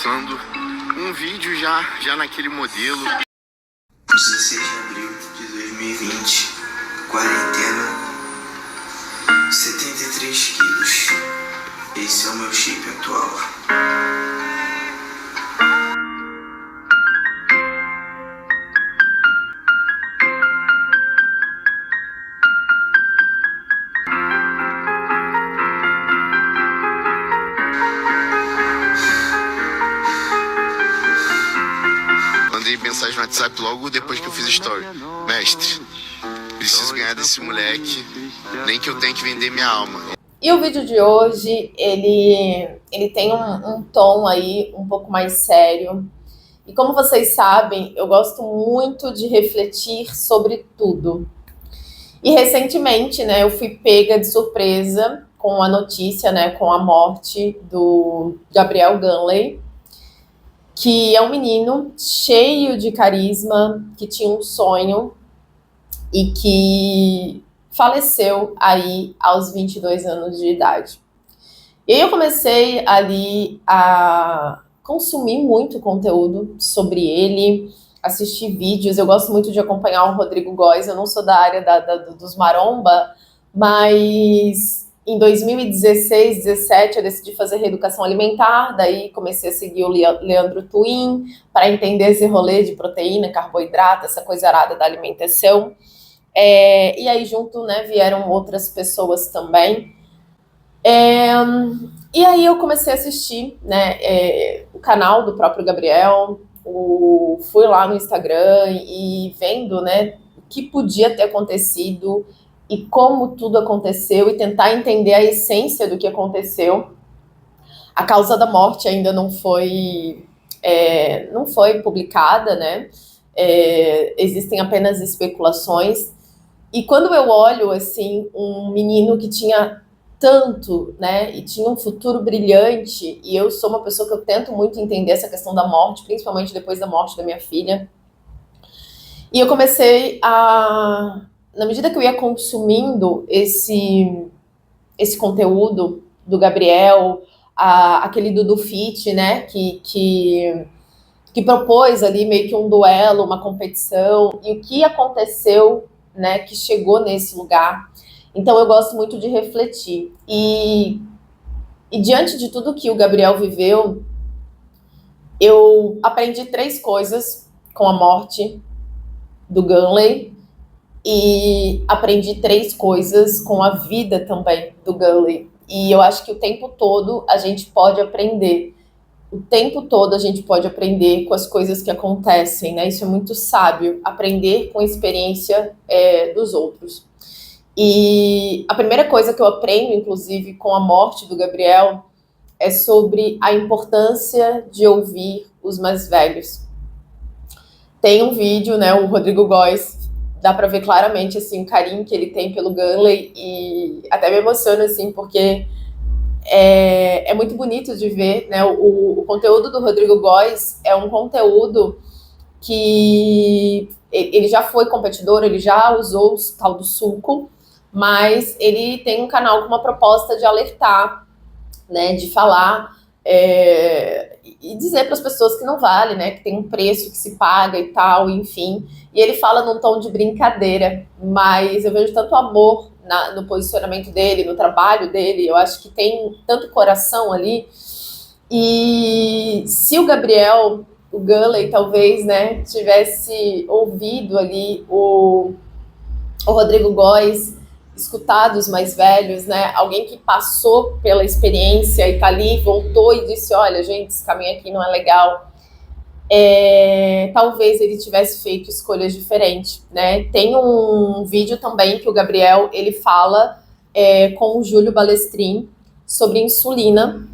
lançando um vídeo já naquele modelo. 16 de abril de 2020, quarentena, 73 quilos. Esse é o meu shape atual. Mandei mensagem no WhatsApp logo depois que eu fiz story. Mestre, preciso ganhar desse moleque, nem que eu tenha que vender minha alma. E o vídeo de hoje, ele tem um tom aí um pouco mais sério. E como vocês sabem, eu gosto muito de refletir sobre tudo. E recentemente, né, eu fui pega de surpresa com a notícia, né, com a morte do Gabriel Ganley, que é um menino cheio de carisma, que tinha um sonho e que faleceu aí aos 22 anos de idade. E aí eu comecei ali a consumir muito conteúdo sobre ele, assistir vídeos. Eu gosto muito de acompanhar o Rodrigo Góes. Eu não sou da área dos maromba, mas em 2016, 2017 eu decidi fazer reeducação alimentar. Daí comecei a seguir o Leandro Twin para entender esse rolê de proteína, carboidrato, essa coisa arada da alimentação. E aí junto, né, vieram outras pessoas também. E aí eu comecei a assistir, né, o canal do próprio Gabriel, fui lá no Instagram e vendo, né, o que podia ter acontecido e como tudo aconteceu e tentar entender a essência do que aconteceu. A causa da morte ainda não foi publicada, né? Existem apenas especulações. E quando eu olho, assim, um menino que tinha tanto, né, e tinha um futuro brilhante, e eu sou uma pessoa que eu tento muito entender essa questão da morte, principalmente depois da morte da minha filha, e eu comecei na medida que eu ia consumindo esse conteúdo do Gabriel, aquele Dudu Fit, né, que propôs ali meio que um duelo, uma competição, e o que aconteceu, né, que chegou nesse lugar. Então eu gosto muito de refletir. E diante de tudo que o Gabriel viveu, eu aprendi 3 coisas com a morte do Ganley e aprendi 3 coisas com a vida também do Ganley. E eu acho que o tempo todo a gente pode aprender. O tempo todo a gente pode aprender com as coisas que acontecem, né? Isso é muito sábio, aprender com a experiência dos outros. E a primeira coisa que eu aprendo, inclusive, com a morte do Gabriel, é sobre a importância de ouvir os mais velhos. Tem um vídeo, né, o Rodrigo Góes, dá pra ver claramente, assim, o carinho que ele tem pelo Ganley, e até me emociona, assim, porque é muito bonito de ver, né, o conteúdo do Rodrigo Góes é um conteúdo que ele já foi competidor, ele já usou o tal do suco, mas ele tem um canal com uma proposta de alertar, né, de falar e dizer para as pessoas que não vale, né, que tem um preço que se paga e tal, enfim. E ele fala num tom de brincadeira, mas eu vejo tanto amor no posicionamento dele, no trabalho dele, eu acho que tem tanto coração ali. E se o Gabriel, o Ganley, talvez, né, tivesse ouvido ali o Rodrigo Góes, escutado os mais velhos, né, alguém que passou pela experiência e tá ali, voltou e disse, olha, gente, esse caminho aqui não é legal, talvez ele tivesse feito escolhas diferentes, né. Tem um vídeo também que o Gabriel, ele fala com o Júlio Balestrin sobre insulina,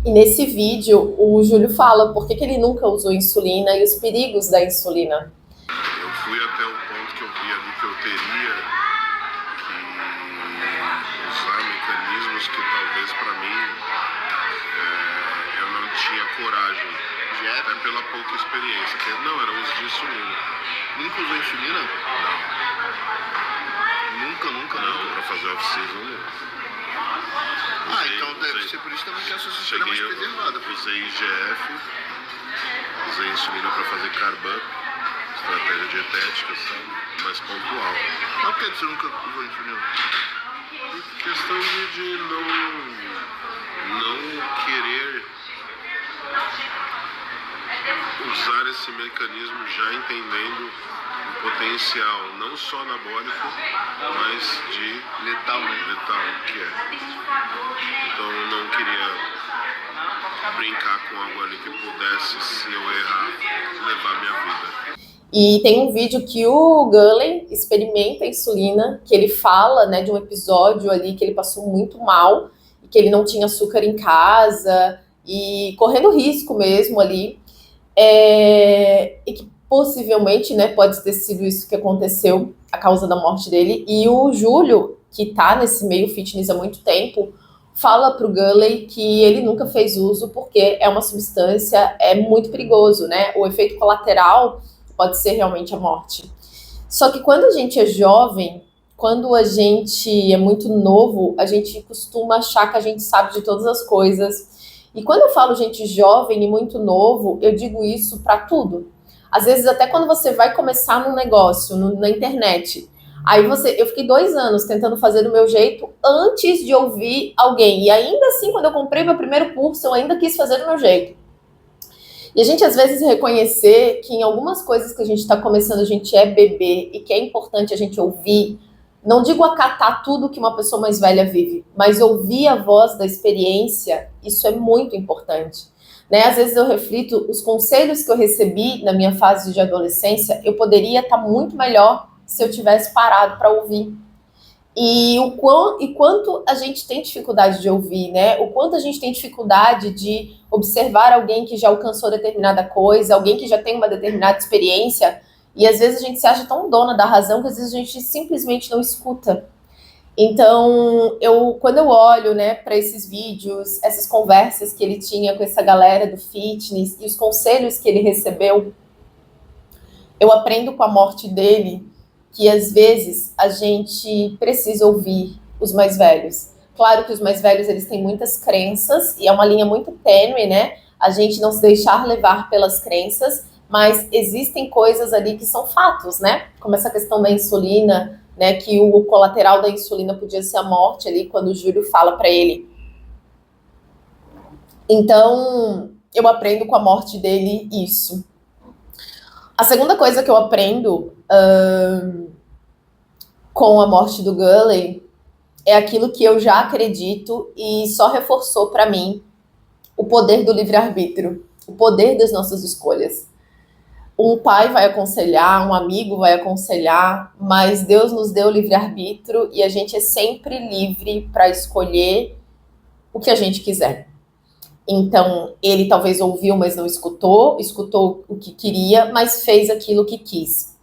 e nesse vídeo o Júlio fala por que ele nunca usou insulina e os perigos da insulina. Eu fui até o ponto que eu vi ali que eu teria que usar mecanismos que talvez para mim eu não tinha coragem, até pela pouca experiência. Não, era o uso de insulina. Nunca usou insulina? Não. Nunca não. Para fazer off-season não. Ah, então deve ser por isso também que a sua cintura é mais preservada. Usei IGF, usei insulina para fazer carb-up, estratégia dietética, sabe? Mais pontual. Mas por que você nunca usou insulina? Questão de não querer usar esse mecanismo já entendendo o potencial, não só anabólico, mas de Letal, né? letal, que é. Então eu não queria brincar com algo ali que pudesse, se eu errar, levar minha vida. E tem um vídeo que o Gullen experimenta a insulina, que ele fala, né, de um episódio ali que ele passou muito mal, e que ele não tinha açúcar em casa, e correndo risco mesmo ali, e que possivelmente, né, pode ter sido isso que aconteceu, a causa da morte dele. E o Júlio, que tá nesse meio fitness há muito tempo, fala pro Gullen que ele nunca fez uso porque é uma substância, é muito perigoso, né? O efeito colateral pode ser realmente a morte. Só que quando a gente é jovem, quando a gente é muito novo, a gente costuma achar que a gente sabe de todas as coisas. E quando eu falo gente jovem e muito novo, eu digo isso para tudo. Às vezes até quando você vai começar num negócio, na internet, aí eu fiquei 2 anos tentando fazer do meu jeito antes de ouvir alguém. E ainda assim, quando eu comprei meu primeiro curso, eu ainda quis fazer do meu jeito. E a gente, às vezes, reconhecer que em algumas coisas que a gente está começando, a gente é bebê e que é importante a gente ouvir, não digo acatar tudo que uma pessoa mais velha vive, mas ouvir a voz da experiência, isso é muito importante. Né? Às vezes eu reflito, os conselhos que eu recebi na minha fase de adolescência, eu poderia estar muito melhor se eu tivesse parado para ouvir. E quanto a gente tem dificuldade de ouvir, né? O quanto a gente tem dificuldade de observar alguém que já alcançou determinada coisa, alguém que já tem uma determinada experiência, e às vezes a gente se acha tão dona da razão que às vezes a gente simplesmente não escuta. Então, quando eu olho, né, para esses vídeos, essas conversas que ele tinha com essa galera do fitness e os conselhos que ele recebeu, eu aprendo com a morte dele que às vezes a gente precisa ouvir os mais velhos. Claro que os mais velhos, eles têm muitas crenças, e é uma linha muito tênue, né? A gente não se deixar levar pelas crenças, mas existem coisas ali que são fatos, né? Como essa questão da insulina, né? Que o colateral da insulina podia ser a morte ali, quando o Júlio fala para ele. Então, eu aprendo com a morte dele isso. A segunda coisa que eu aprendo com a morte do Gullen é aquilo que eu já acredito e só reforçou para mim o poder do livre-arbítrio, o poder das nossas escolhas. Um pai vai aconselhar, um amigo vai aconselhar, mas Deus nos deu livre-arbítrio e a gente é sempre livre para escolher o que a gente quiser. Então, ele talvez ouviu, mas não escutou o que queria, mas fez aquilo que quis.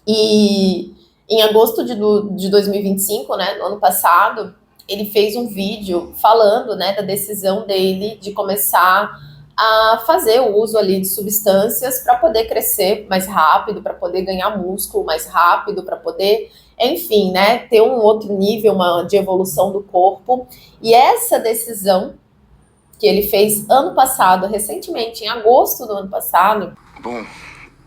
E em agosto de 2025, né, no ano passado, ele fez um vídeo falando, né, da decisão dele de começar a fazer o uso ali de substâncias para poder crescer mais rápido, para poder ganhar músculo mais rápido, para poder, enfim, né, ter um outro nível de evolução do corpo. E essa decisão que ele fez ano passado, recentemente, em agosto do ano passado. Bom,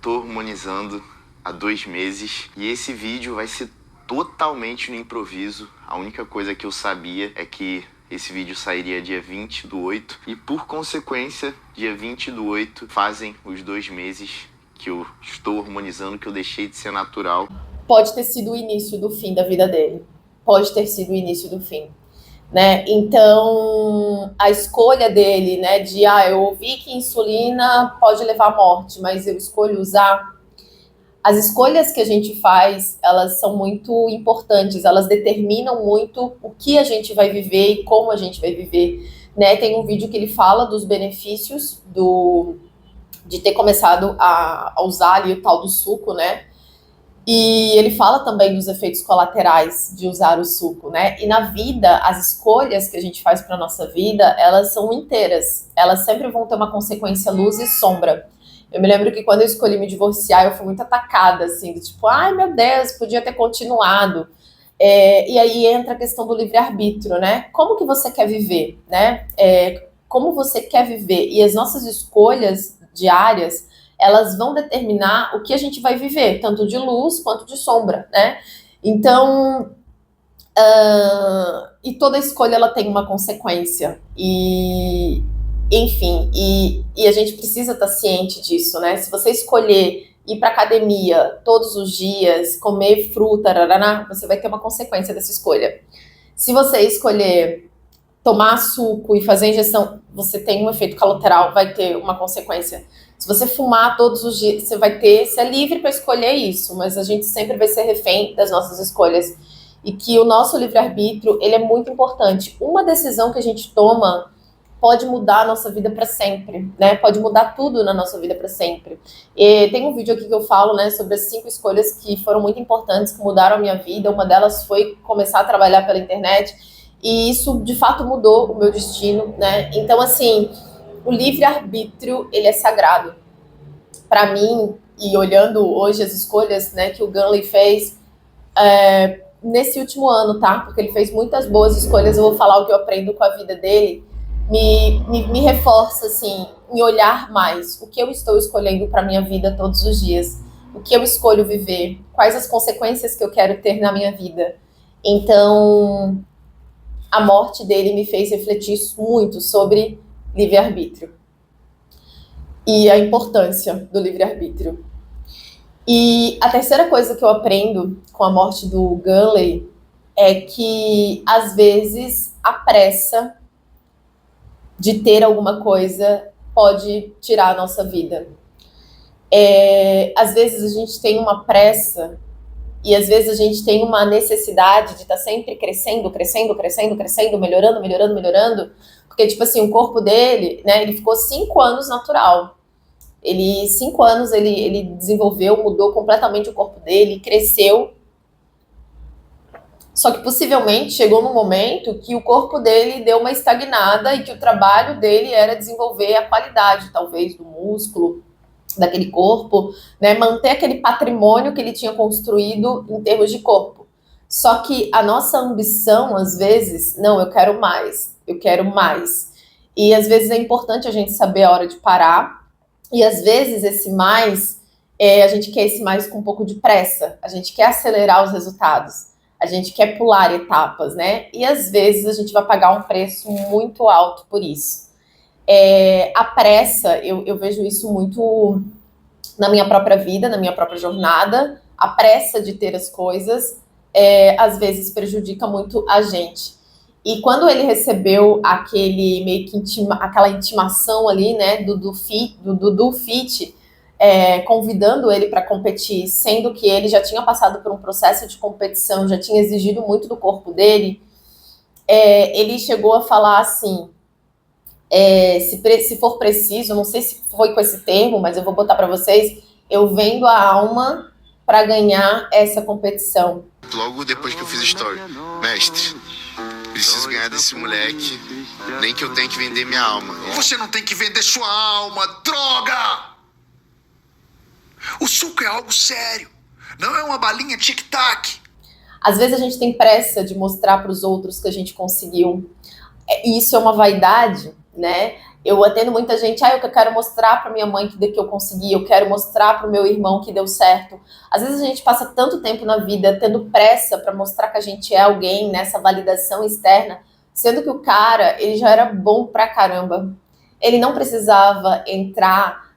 tô hormonizando há 2 meses e esse vídeo vai ser totalmente no improviso. A única coisa que eu sabia é que esse vídeo sairia dia 20/8 e, por consequência, dia 20/8 fazem os 2 meses que eu estou hormonizando, que eu deixei de ser natural. Pode ter sido o início do fim da vida dele. Pode ter sido o início do fim. Né? Então, a escolha dele, né, de eu ouvi que insulina pode levar à morte, mas eu escolho usar. As escolhas que a gente faz, elas são muito importantes, elas determinam muito o que a gente vai viver e como a gente vai viver, né? Tem um vídeo que ele fala dos benefícios de ter começado a usar ali o tal do suco, né? E ele fala também dos efeitos colaterais de usar o suco, né? E na vida, as escolhas que a gente faz para nossa vida, elas são inteiras. Elas sempre vão ter uma consequência luz e sombra. Eu me lembro que quando eu escolhi me divorciar, eu fui muito atacada, assim, do tipo, ai meu Deus, podia ter continuado. E aí entra a questão do livre-arbítrio, né? Como que você quer viver, né? Como você quer viver. E as nossas escolhas diárias, elas vão determinar o que a gente vai viver, tanto de luz quanto de sombra, né? Então, e toda escolha, ela tem uma consequência. Enfim, e a gente precisa estar ciente disso, né? Se você escolher ir para academia todos os dias, comer fruta, raraná, você vai ter uma consequência dessa escolha. Se você escolher tomar suco e fazer injeção, você tem um efeito colateral, vai ter uma consequência. Se você fumar todos os dias, você é livre para escolher isso, mas a gente sempre vai ser refém das nossas escolhas. E que o nosso livre-arbítrio, ele é muito importante. Uma decisão que a gente toma pode mudar a nossa vida para sempre, né? Pode mudar tudo na nossa vida para sempre. E tem um vídeo aqui que eu falo, né, sobre as 5 escolhas que foram muito importantes, que mudaram a minha vida. Uma delas foi começar a trabalhar pela internet, e isso, de fato, mudou o meu destino, né? Então, assim, o livre-arbítrio, ele é sagrado. Para mim, e olhando hoje as escolhas, né, que o Gunley fez, nesse último ano, tá? Porque ele fez muitas boas escolhas, eu vou falar o que eu aprendo com a vida dele, me reforça, assim, em olhar mais o que eu estou escolhendo para minha vida todos os dias, o que eu escolho viver, quais as consequências que eu quero ter na minha vida. Então, a morte dele me fez refletir muito sobre livre-arbítrio e a importância do livre-arbítrio. E a terceira coisa que eu aprendo com a morte do Gunley é que, às vezes, a pressa de ter alguma coisa pode tirar a nossa vida. Às vezes a gente tem uma pressa e às vezes a gente tem uma necessidade de estar sempre crescendo, melhorando, porque, tipo assim, o corpo dele, né, ele ficou 5 anos natural. 5 anos ele desenvolveu, mudou completamente o corpo dele, cresceu. Só que possivelmente chegou num momento que o corpo dele deu uma estagnada e que o trabalho dele era desenvolver a qualidade, talvez, do músculo, daquele corpo, né? Manter aquele patrimônio que ele tinha construído em termos de corpo. Só que a nossa ambição, às vezes, não, eu quero mais. E às vezes é importante a gente saber a hora de parar. E às vezes esse mais, a gente quer esse mais com um pouco de pressa. A gente quer acelerar os resultados. A gente quer pular etapas, né? E às vezes a gente vai pagar um preço muito alto por isso. A pressa, eu vejo isso muito na minha própria vida, na minha própria jornada. A pressa de ter as coisas, às vezes prejudica muito a gente. E quando ele recebeu aquele meio que aquela intimação ali, né, do Dudu Fit, convidando ele para competir, sendo que ele já tinha passado por um processo de competição, já tinha exigido muito do corpo dele, ele chegou a falar assim, se for preciso, não sei se foi com esse termo, mas eu vou botar para vocês, eu vendo a alma para ganhar essa competição. Logo depois que eu fiz story, mestre, preciso ganhar desse moleque, nem que eu tenha que vender minha alma. Você não tem que vender sua alma, droga! O suco é algo sério, não é uma balinha tic-tac. Às vezes a gente tem pressa de mostrar para os outros que a gente conseguiu. E isso é uma vaidade, né? Eu atendo muita gente, eu quero mostrar para minha mãe que eu consegui, eu quero mostrar para o meu irmão que deu certo. Às vezes a gente passa tanto tempo na vida tendo pressa para mostrar que a gente é alguém, nessa validação externa, sendo que o cara, ele já era bom pra caramba. Ele não precisava entrar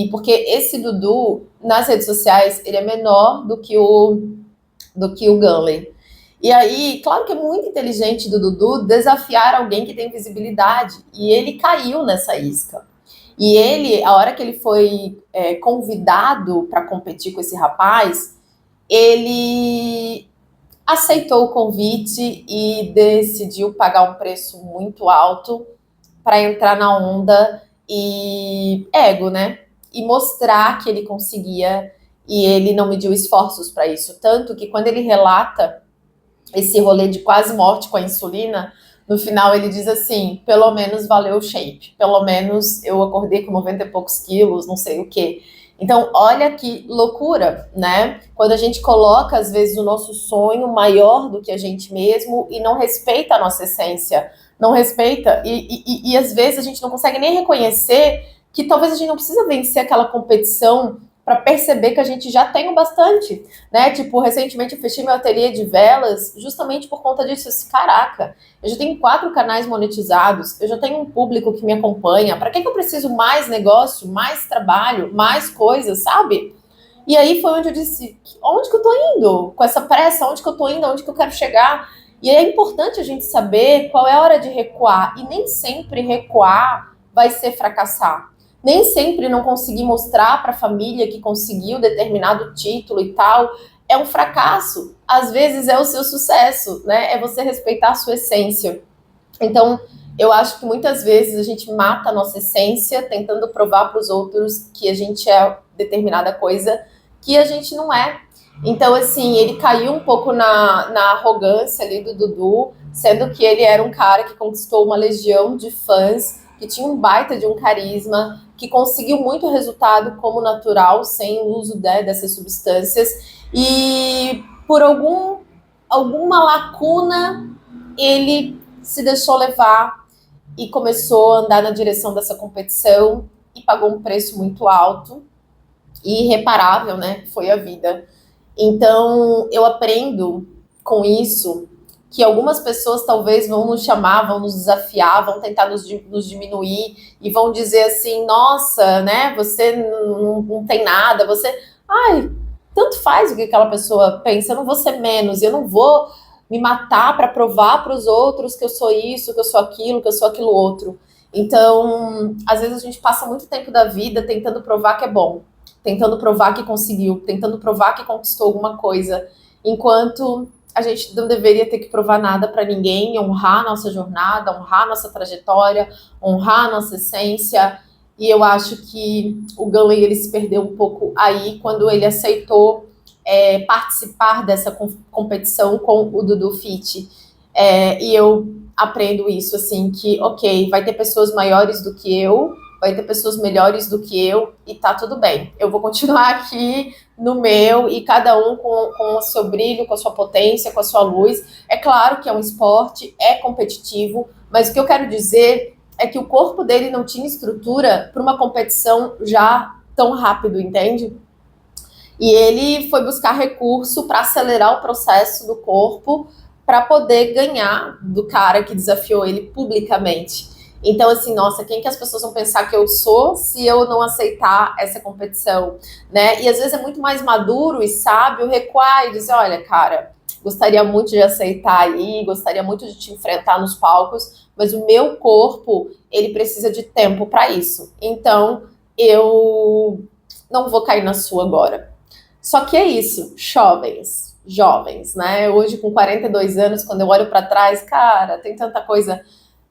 porque esse Dudu, nas redes sociais, ele é menor do que o Gunley. E aí, claro que é muito inteligente do Dudu desafiar alguém que tem visibilidade. E ele caiu nessa isca. E ele, a hora que ele foi convidado para competir com esse rapaz, ele aceitou o convite e decidiu pagar um preço muito alto para entrar na onda e ego, né? E mostrar que ele conseguia, e ele não mediu esforços para isso. Tanto que quando ele relata esse rolê de quase morte com a insulina, no final ele diz assim, pelo menos valeu o shape, pelo menos eu acordei com 90 e poucos quilos, não sei o quê. Então, olha que loucura, né? Quando a gente coloca, às vezes, o nosso sonho maior do que a gente mesmo e não respeita a nossa essência, não respeita, e às vezes a gente não consegue nem reconhecer que talvez a gente não precisa vencer aquela competição para perceber que a gente já tem o bastante, né? Tipo, recentemente eu fechei meu ateliê de velas justamente por conta disso. Caraca, eu já tenho 4 canais monetizados, eu já tenho um público que me acompanha. Para que eu preciso mais negócio, mais trabalho, mais coisas, sabe? E aí foi onde eu disse, onde que eu tô indo? Com essa pressa, onde que eu tô indo? Onde que eu quero chegar? E é importante a gente saber qual é a hora de recuar. E nem sempre recuar vai ser fracassar. Nem sempre não conseguir mostrar para a família que conseguiu determinado título e tal é um fracasso. Às vezes é o seu sucesso, né? É você respeitar a sua essência. Então, eu acho que muitas vezes a gente mata a nossa essência tentando provar para os outros que a gente é determinada coisa que a gente não é. Então, assim, ele caiu um pouco na arrogância ali do Dudu, sendo que ele era um cara que conquistou uma legião de fãs, que tinha um baita de um carisma, que conseguiu muito resultado como natural, sem o uso dessas substâncias, e por alguma lacuna, ele se deixou levar e começou a andar na direção dessa competição e pagou um preço muito alto e irreparável, né? Foi a vida. Então, eu aprendo com isso que algumas pessoas talvez vão nos chamar, vão nos desafiar, vão tentar nos diminuir e vão dizer assim, nossa, né, você não tem nada, você... Ai, tanto faz o que aquela pessoa pensa, eu não vou ser menos, eu não vou me matar para provar para os outros que eu sou isso, que eu sou aquilo, que eu sou aquilo outro. Então, às vezes a gente passa muito tempo da vida tentando provar que é bom, tentando provar que conseguiu, tentando provar que conquistou alguma coisa, enquanto a gente não deveria ter que provar nada para ninguém, honrar a nossa jornada, honrar a nossa trajetória, honrar a nossa essência. E eu acho que o Gunley, ele se perdeu um pouco aí quando ele aceitou participar dessa competição com o Dudu Fit. E eu aprendo isso, assim, que, ok, vai ter pessoas maiores do que eu, vai ter pessoas melhores do que eu, e tá tudo bem. Eu vou continuar aqui no meu, e cada um com o seu brilho, com a sua potência, com a sua luz. É claro que é um esporte, é competitivo, mas o que eu quero dizer é que o corpo dele não tinha estrutura para uma competição já tão rápido, entende? E ele foi buscar recurso para acelerar o processo do corpo para poder ganhar do cara que desafiou ele publicamente. Então, assim, nossa, quem que as pessoas vão pensar que eu sou se eu não aceitar essa competição, né? E às vezes é muito mais maduro e sábio recuar e dizer, olha, cara, gostaria muito de aceitar aí, gostaria muito de te enfrentar nos palcos, mas o meu corpo, ele precisa de tempo para isso. Então, eu não vou cair na sua agora. Só que é isso, jovens, né? Hoje, com 42 anos, quando eu olho para trás, cara, tem tanta coisa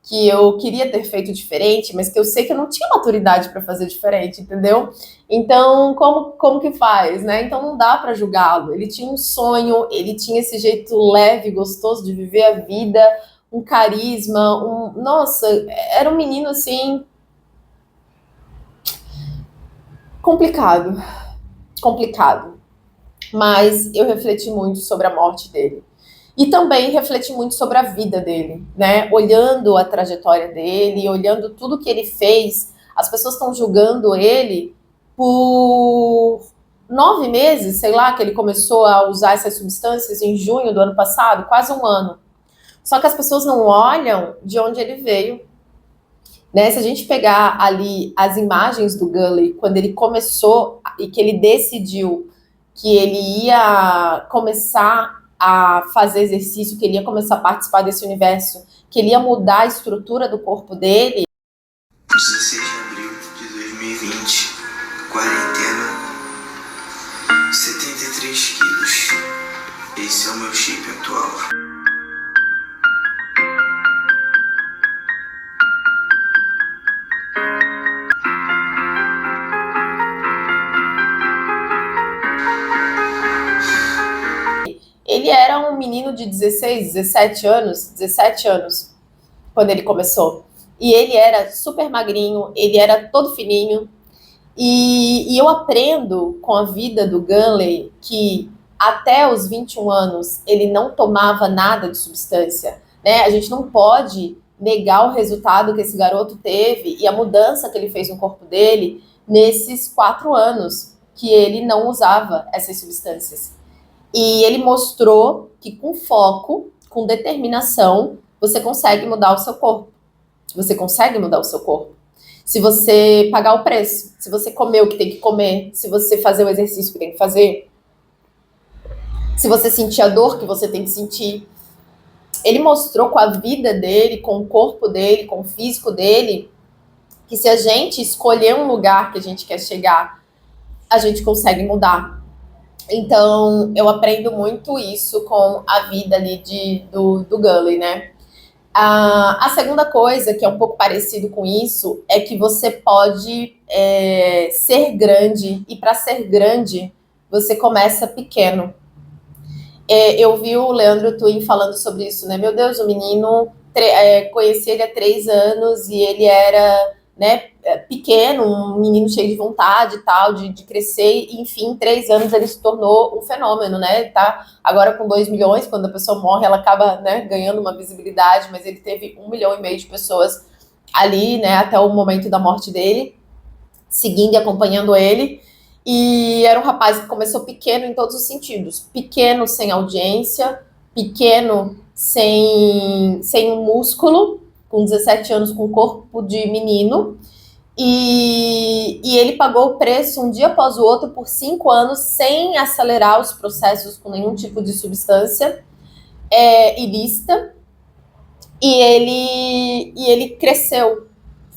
que eu queria ter feito diferente, mas que eu sei que eu não tinha maturidade para fazer diferente, entendeu? Então, como que faz, né? Então não dá para julgá-lo. Ele tinha um sonho, ele tinha esse jeito leve, gostoso de viver a vida, um carisma, nossa, era um menino assim complicado. Mas eu refleti muito sobre a morte dele. E também refleti muito sobre a vida dele, né? Olhando a trajetória dele, olhando tudo que ele fez, as pessoas estão julgando ele por 9 meses, sei lá, que ele começou a usar essas substâncias em junho do ano passado, quase um ano. Só que as pessoas não olham de onde ele veio, né? Se a gente pegar ali as imagens do Gunley, quando ele começou e que ele decidiu que ele ia começar a fazer exercício, que ele ia começar a participar desse universo, que ele ia mudar a estrutura do corpo dele. 16 de abril de 2020, quarentena, 73 quilos. Esse é o meu shape atual. Ele era um menino de 16, 17 anos, quando ele começou. E ele era super magrinho, ele era todo fininho. E eu aprendo com a vida do Gunley que até os 21 anos ele não tomava nada de substância, né? A gente não pode negar o resultado que esse garoto teve e a mudança que ele fez no corpo dele nesses 4 anos que ele não usava essas substâncias. E ele mostrou que com foco, com determinação, você consegue mudar o seu corpo. Você consegue mudar o seu corpo. Se você pagar o preço, se você comer o que tem que comer, se você fazer o exercício que tem que fazer, se você sentir a dor que você tem que sentir. Ele mostrou com a vida dele, com o corpo dele, com o físico dele, que se a gente escolher um lugar que a gente quer chegar, a gente consegue mudar. Então, eu aprendo muito isso com a vida ali do Gunley, né? A segunda coisa, que é um pouco parecido com isso, é que você pode ser grande, e para ser grande, você começa pequeno. Eu vi o Leandro Twin falando sobre isso, né? Meu Deus, o menino, conheci ele há 3 anos e ele era, né, pequeno, um menino cheio de vontade e tal, de crescer, e, enfim, em 3 anos ele se tornou um fenômeno, né? Ele tá agora com 2 milhões, quando a pessoa morre, ela acaba, né, ganhando uma visibilidade, mas ele teve 1,5 milhão de pessoas ali, né, até o momento da morte dele, seguindo e acompanhando ele. E era um rapaz que começou pequeno em todos os sentidos. Pequeno sem audiência, pequeno sem um músculo, com 17 anos com corpo de menino. E ele pagou o preço um dia após o outro por 5 anos sem acelerar os processos com nenhum tipo de substância ilícita. E ele cresceu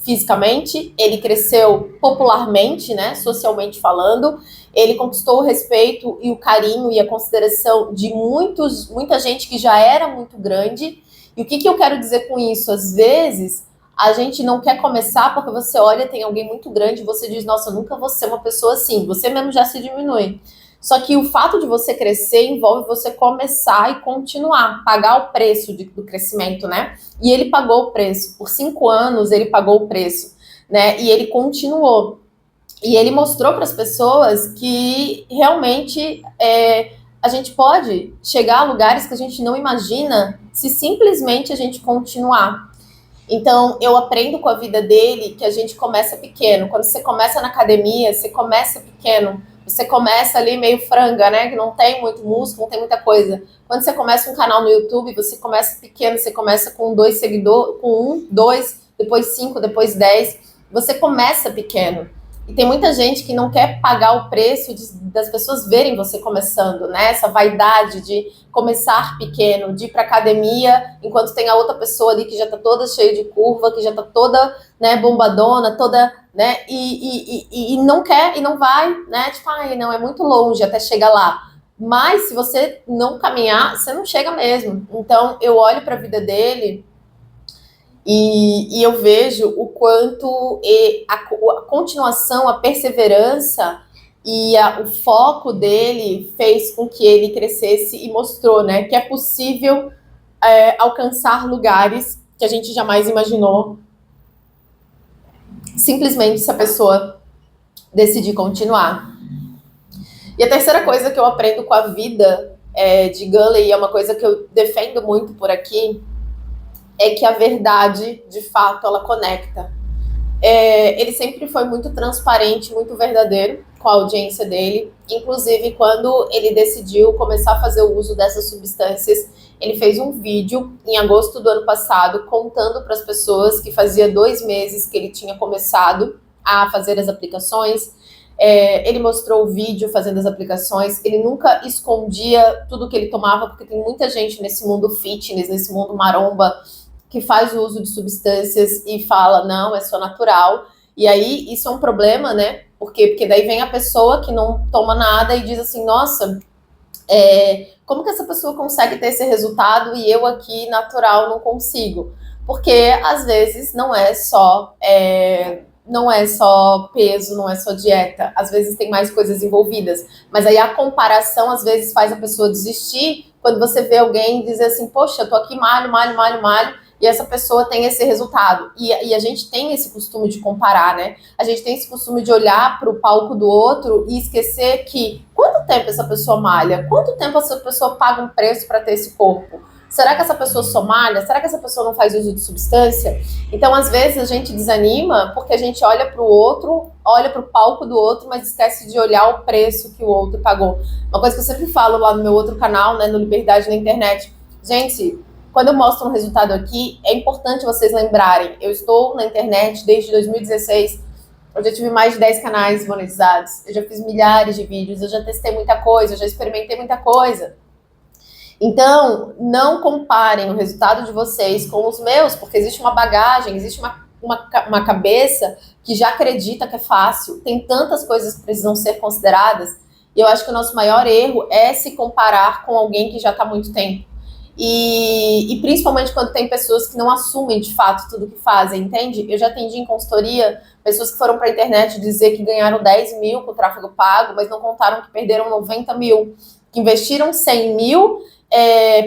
fisicamente, ele cresceu popularmente, né, socialmente falando, ele conquistou o respeito e o carinho e a consideração de muita gente que já era muito grande. E o que eu quero dizer com isso? Às vezes, a gente não quer começar porque você olha, tem alguém muito grande e você diz, nossa, eu nunca vou ser uma pessoa assim, você mesmo já se diminui. Só que o fato de você crescer envolve você começar e continuar, pagar o preço do crescimento, né? E ele pagou o preço. Por 5 anos ele pagou o preço, né? E ele continuou. E ele mostrou para as pessoas que realmente a gente pode chegar a lugares que a gente não imagina se simplesmente a gente continuar. Então, eu aprendo com a vida dele que a gente começa pequeno. Quando você começa na academia, você começa pequeno. Você começa ali meio franga, né? Que não tem muito músculo, não tem muita coisa. Quando você começa um canal no YouTube, você começa pequeno, você começa com 2 seguidores, com 1, 2, depois 5, depois 10. Você começa pequeno. E tem muita gente que não quer pagar o preço das pessoas verem você começando, né? Essa vaidade de começar pequeno, de ir pra academia, enquanto tem a outra pessoa ali que já tá toda cheia de curva, que já tá toda, né, bombadona, toda, né? E não quer, e não vai, né? Tipo, ai, não, é muito longe até chegar lá. Mas se você não caminhar, você não chega mesmo. Então, eu olho pra vida dele e eu vejo o quanto a continuação, a perseverança e o foco dele fez com que ele crescesse e mostrou, né, que é possível alcançar lugares que a gente jamais imaginou, simplesmente se a pessoa decidir continuar. E a terceira coisa que eu aprendo com a vida de Gunley, e é uma coisa que eu defendo muito por aqui, é que a verdade, de fato, ela conecta. Ele sempre foi muito transparente, muito verdadeiro com a audiência dele. Inclusive, quando ele decidiu começar a fazer o uso dessas substâncias, ele fez um vídeo em agosto do ano passado, contando para as pessoas que fazia 2 meses que ele tinha começado a fazer as aplicações. Ele mostrou o vídeo fazendo as aplicações, ele nunca escondia tudo que ele tomava, porque tem muita gente nesse mundo fitness, nesse mundo maromba, que faz o uso de substâncias e fala, não, é só natural. E aí, isso é um problema, né? Por quê? Porque daí vem a pessoa que não toma nada e diz assim, nossa, como que essa pessoa consegue ter esse resultado e eu aqui, natural, não consigo? Porque, às vezes, não é só peso, não é só dieta. Às vezes tem mais coisas envolvidas. Mas aí a comparação, às vezes, faz a pessoa desistir quando você vê alguém dizer assim, poxa, eu tô aqui malho, e essa pessoa tem esse resultado. E a gente tem esse costume de comparar, né? A gente tem esse costume de olhar para o palco do outro e esquecer que quanto tempo essa pessoa malha? Quanto tempo essa pessoa paga um preço para ter esse corpo? Será que essa pessoa só malha? Será que essa pessoa não faz uso de substância? Então, às vezes, a gente desanima porque a gente olha para o outro, olha para o palco do outro, mas esquece de olhar o preço que o outro pagou. Uma coisa que eu sempre falo lá no meu outro canal, né, no Liberdade na Internet. Gente, quando eu mostro um resultado aqui, é importante vocês lembrarem. Eu estou na internet desde 2016. Eu já tive mais de 10 canais monetizados. Eu já fiz milhares de vídeos. Eu já testei muita coisa. Eu já experimentei muita coisa. Então, não comparem o resultado de vocês com os meus, porque existe uma bagagem, existe uma cabeça que já acredita que é fácil. Tem tantas coisas que precisam ser consideradas. E eu acho que o nosso maior erro é se comparar com alguém que já está há muito tempo. E principalmente quando tem pessoas que não assumem de fato tudo que fazem, entende? Eu já atendi em consultoria pessoas que foram para a internet dizer que ganharam 10 mil com o tráfego pago, mas não contaram que perderam 90 mil. Que investiram 100 mil,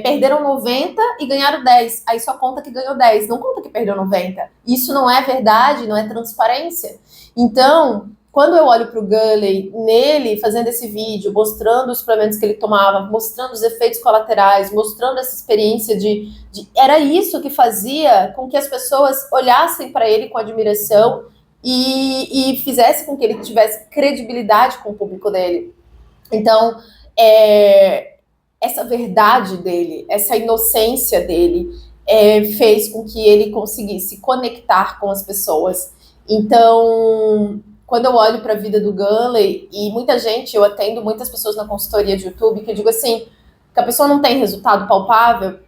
perderam 90 e ganharam 10. Aí só conta que ganhou 10, não conta que perdeu 90. Isso não é verdade, não é transparência. Então, quando eu olho para o Gurley, nele fazendo esse vídeo, mostrando os suplementos que ele tomava, mostrando os efeitos colaterais, mostrando essa experiência era isso que fazia com que as pessoas olhassem para ele com admiração e fizesse com que ele tivesse credibilidade com o público dele. Então, essa verdade dele, essa inocência dele, fez com que ele conseguisse conectar com as pessoas. Então, quando eu olho para a vida do Gurley, e muita gente, eu atendo muitas pessoas na consultoria de YouTube, que eu digo assim, que a pessoa não tem resultado palpável,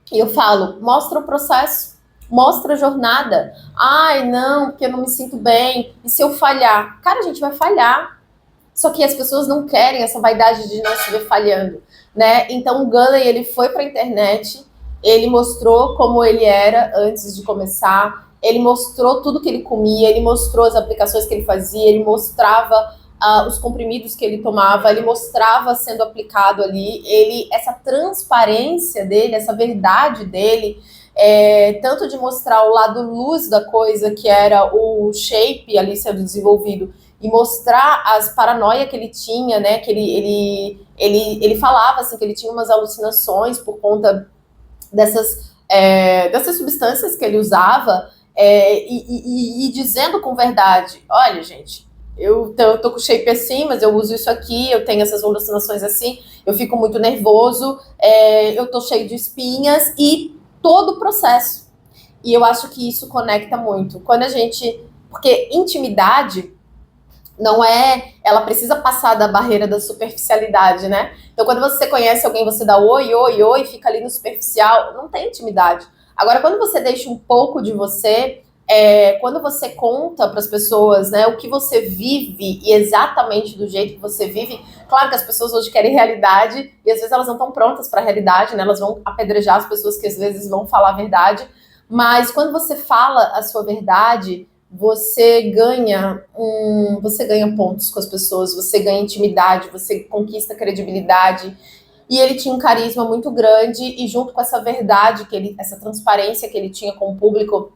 e eu falo, mostra o processo, mostra a jornada. Ai, não, porque eu não me sinto bem, e se eu falhar? Cara, a gente vai falhar. Só que as pessoas não querem essa vaidade de não se ver falhando, né? Então o Gurley, ele foi para a internet, ele mostrou como ele era antes de começar, ele mostrou tudo que ele comia, ele mostrou as aplicações que ele fazia, ele mostrava os comprimidos que ele tomava, ele mostrava sendo aplicado ali, essa transparência dele, essa verdade dele, tanto de mostrar o lado luz da coisa, que era o shape ali sendo desenvolvido, e mostrar as paranoias que ele tinha, né, que ele falava assim, que ele tinha umas alucinações por conta dessas substâncias que ele usava, e dizendo com verdade, olha, gente, eu tô com shape assim, mas eu uso isso aqui, eu tenho essas alucinações assim, eu fico muito nervoso, eu tô cheio de espinhas, e todo o processo. E eu acho que isso conecta muito. Porque intimidade não ela precisa passar da barreira da superficialidade, né? Então, quando você conhece alguém, você dá oi, oi, oi, fica ali no superficial, não tem intimidade. Agora, quando você deixa um pouco de você, quando você conta para as pessoas, né, o que você vive e exatamente do jeito que você vive, claro que as pessoas hoje querem realidade e às vezes elas não estão prontas para a realidade, né? Elas vão apedrejar as pessoas que às vezes vão falar a verdade, mas quando você fala a sua verdade, você ganha pontos com as pessoas, você ganha intimidade, você conquista credibilidade. E ele tinha um carisma muito grande, e junto com essa verdade, essa transparência que ele tinha com o público,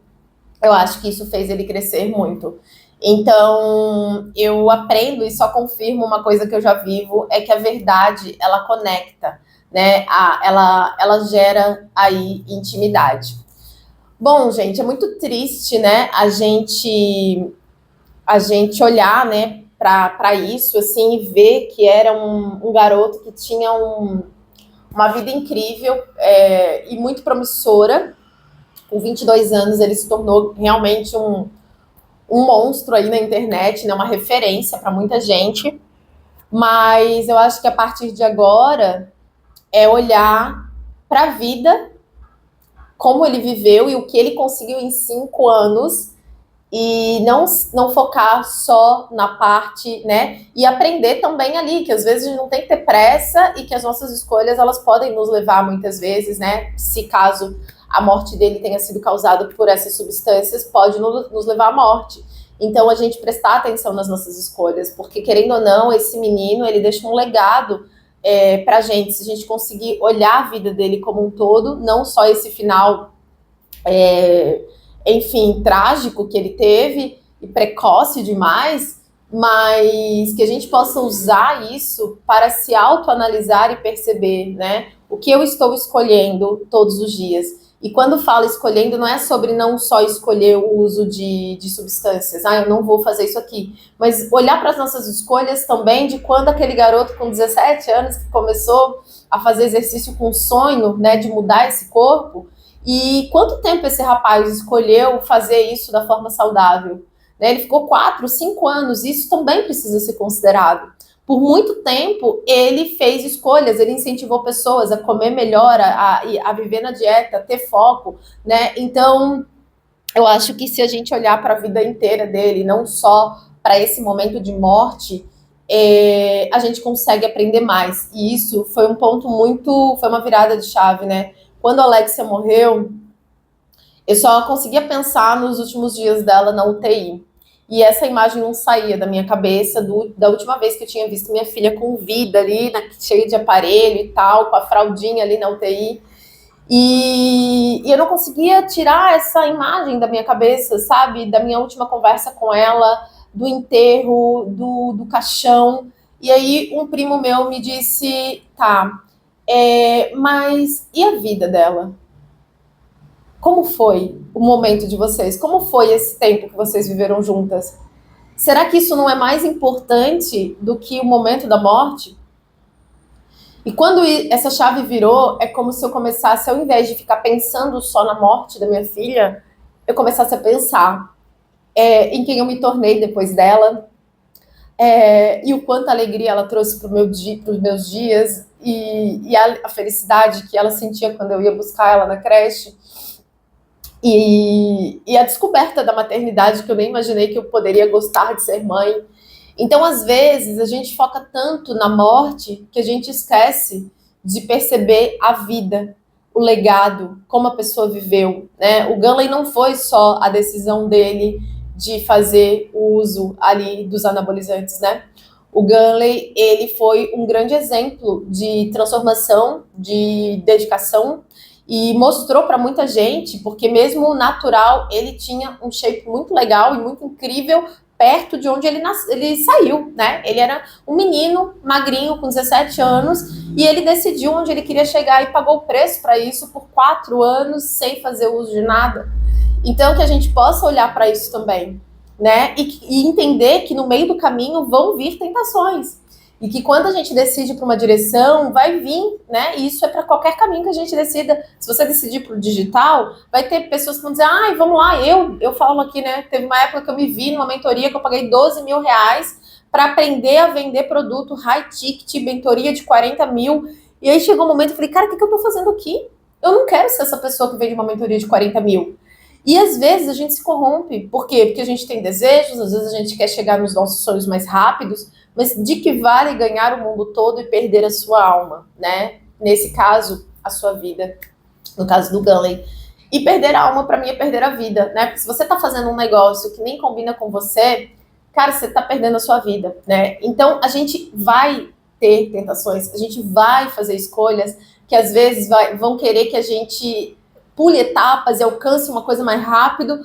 eu acho que isso fez ele crescer muito. Então, eu aprendo e só confirmo uma coisa que eu já vivo, é que a verdade, ela conecta, né? Ela gera aí intimidade. Bom, gente, é muito triste, né, a gente olhar, né, para isso, assim, e ver que era um garoto que tinha uma vida incrível e muito promissora. Com 22 anos, ele se tornou realmente um monstro aí na internet, né, uma referência para muita gente. Mas eu acho que a partir de agora é olhar para a vida, como ele viveu e o que ele conseguiu em 5 anos, e não focar só na parte, né, e aprender também ali, que às vezes a gente não tem que ter pressa e que as nossas escolhas, elas podem nos levar muitas vezes, né, se caso a morte dele tenha sido causada por essas substâncias, pode nos levar à morte. Então, a gente prestar atenção nas nossas escolhas, porque, querendo ou não, esse menino, ele deixa um legado pra gente, se a gente conseguir olhar a vida dele como um todo, não só esse final enfim, trágico que ele teve e precoce demais, mas que a gente possa usar isso para se autoanalisar e perceber, né, o que eu estou escolhendo todos os dias. E quando falo escolhendo, não é sobre não só escolher o uso de substâncias, eu não vou fazer isso aqui, mas olhar para as nossas escolhas também de quando aquele garoto com 17 anos que começou a fazer exercício com o sonho, né, de mudar esse corpo, e quanto tempo esse rapaz escolheu fazer isso da forma saudável? Né? Ele ficou 4, 5 anos, isso também precisa ser considerado. Por muito tempo, ele fez escolhas, ele incentivou pessoas a comer melhor, a viver na dieta, a ter foco, né? Então, eu acho que se a gente olhar para a vida inteira dele, não só para esse momento de morte, a gente consegue aprender mais. E isso foi um ponto foi uma virada de chave, né? Quando a Alexia morreu, eu só conseguia pensar nos últimos dias dela na UTI. E essa imagem não saía da minha cabeça da última vez que eu tinha visto minha filha com vida ali, cheia de aparelho e tal, com a fraldinha ali na UTI. E eu não conseguia tirar essa imagem da minha cabeça, sabe? Da minha última conversa com ela, do enterro, do caixão. E aí um primo meu me disse, tá, mas e a vida dela? Como foi o momento de vocês? Como foi esse tempo que vocês viveram juntas? Será que isso não é mais importante do que o momento da morte? E quando essa chave virou, é como se eu começasse, ao invés de ficar pensando só na morte da minha filha, eu começasse a pensar em quem eu me tornei depois dela, e o quanto alegria ela trouxe para os meus dias, e a felicidade que ela sentia quando eu ia buscar ela na creche. E a descoberta da maternidade, que eu nem imaginei que eu poderia gostar de ser mãe. Então, às vezes, a gente foca tanto na morte que a gente esquece de perceber a vida, o legado, como a pessoa viveu, né? O Gunley não foi só a decisão dele de fazer o uso ali dos anabolizantes, né? O Gunley, ele foi um grande exemplo de transformação, de dedicação, e mostrou para muita gente, porque mesmo natural, ele tinha um shape muito legal e muito incrível perto de onde ele saiu, né? Ele era um menino magrinho com 17 anos e ele decidiu onde ele queria chegar e pagou o preço para isso por 4 anos sem fazer uso de nada. Então, que a gente possa olhar para isso também, né? E entender que no meio do caminho vão vir tentações. E que quando a gente decide para uma direção, vai vir, né? E isso é para qualquer caminho que a gente decida. Se você decidir para o digital, vai ter pessoas que vão dizer, vamos lá, eu falo aqui, né? Teve uma época que eu me vi numa mentoria que eu paguei 12 mil reais para aprender a vender produto high ticket, mentoria de 40 mil. E aí chegou um momento que eu falei, cara, o que eu tô fazendo aqui? Eu não quero ser essa pessoa que vende uma mentoria de 40 mil. E às vezes a gente se corrompe. Por quê? Porque a gente tem desejos, às vezes a gente quer chegar nos nossos sonhos mais rápidos, mas de que vale ganhar o mundo todo e perder a sua alma, né? Nesse caso, a sua vida. No caso do Gunley. E perder a alma, para mim, é perder a vida, né? Porque se você tá fazendo um negócio que nem combina com você, cara, você tá perdendo a sua vida, né? Então, a gente vai ter tentações, a gente vai fazer escolhas que às vezes vão querer que a gente pule etapas e alcance uma coisa mais rápido,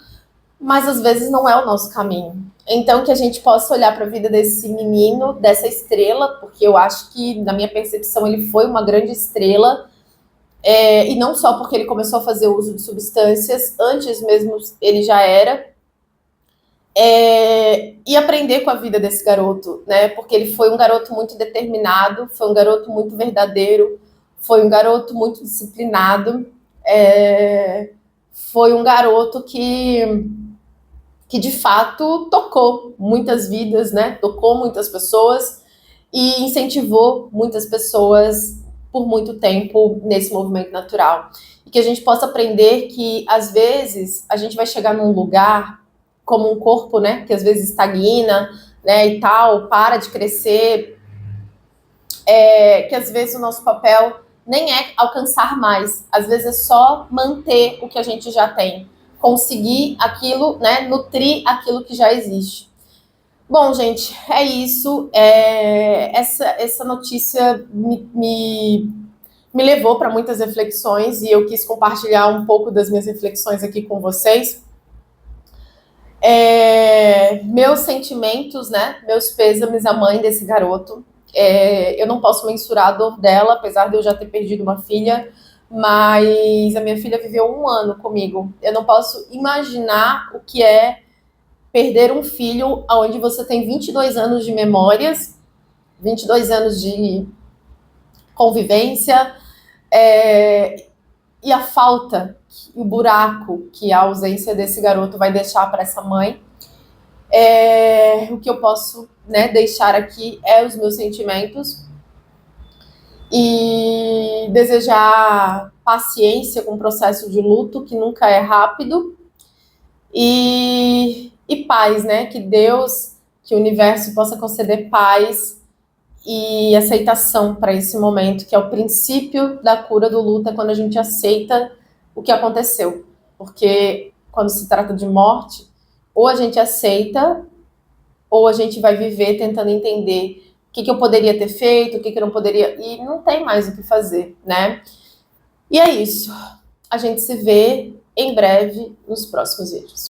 mas às vezes não é o nosso caminho. Então, que a gente possa olhar para a vida desse menino, dessa estrela, porque eu acho que, na minha percepção, ele foi uma grande estrela, e não só porque ele começou a fazer uso de substâncias, antes mesmo ele já era, e aprender com a vida desse garoto, né? Porque ele foi um garoto muito determinado, foi um garoto muito verdadeiro, foi um garoto muito disciplinado, foi um garoto que de fato tocou muitas vidas, né? Tocou muitas pessoas e incentivou muitas pessoas por muito tempo nesse movimento natural. E que a gente possa aprender que, às vezes, a gente vai chegar num lugar como um corpo, né? Que às vezes estagna, né? E tal, para de crescer. Que às vezes o nosso papel nem é alcançar mais. Às vezes é só manter o que a gente já tem. Conseguir aquilo, né, nutrir aquilo que já existe. Bom, gente, é isso. Essa notícia me me levou para muitas reflexões e eu quis compartilhar um pouco das minhas reflexões aqui com vocês. Meus sentimentos, né, meus pêsames à mãe desse garoto. Eu não posso mensurar a dor dela, apesar de eu já ter perdido uma filha, mas a minha filha viveu 1 ano comigo. Eu não posso imaginar o que é perder um filho onde você tem 22 anos de memórias, 22 anos de convivência, e a falta, o buraco que a ausência desse garoto vai deixar para essa mãe. O que eu posso, né, deixar aqui os meus sentimentos e desejar paciência com o processo de luto, que nunca é rápido, e paz, né? Que Deus, que o universo possa conceder paz e aceitação para esse momento, que é o princípio da cura do luto, quando a gente aceita o que aconteceu. Porque quando se trata de morte, ou a gente aceita, ou a gente vai viver tentando entender o que eu poderia ter feito, o que eu não poderia, e não tem mais o que fazer, né? E é isso. A gente se vê em breve nos próximos vídeos.